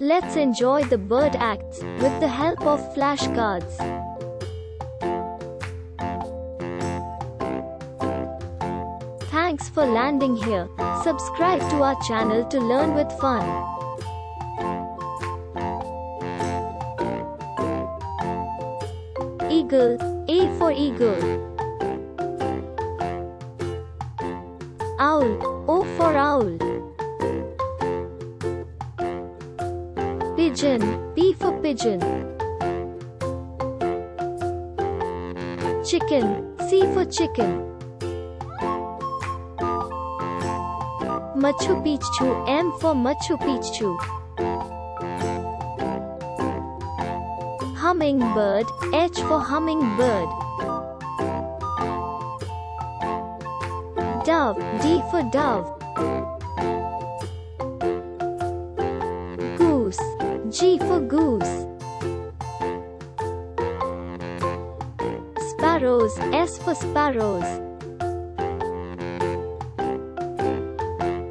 Let's enjoy the bird acts with the help of flashcards. Thanks for landing here. Subscribe to our channel to learn with fun. Eagle, A for eagle. Owl, O for owl. Pigeon, P for pigeon. Chicken, C for chicken. Machu Picchu, M for Machu Picchu. Hummingbird, H for hummingbird. Dove, D for dove. Goose, G for goose. Sparrows, S for sparrows.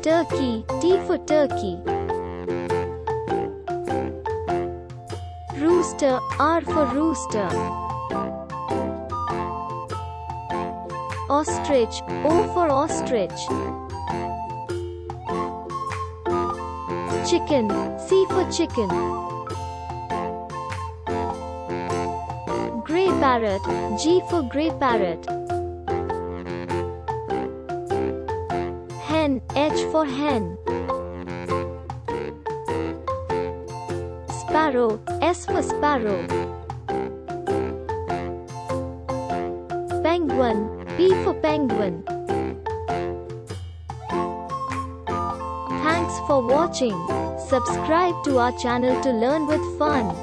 Turkey, T for turkey. Rooster, R for rooster. Ostrich, O for ostrich. Chicken, C for chicken. Grey parrot, G for grey parrot. Hen, H for hen. Sparrow, S for sparrow. Penguin, P for penguin. Thanks for watching. Subscribe to our channel to learn with fun.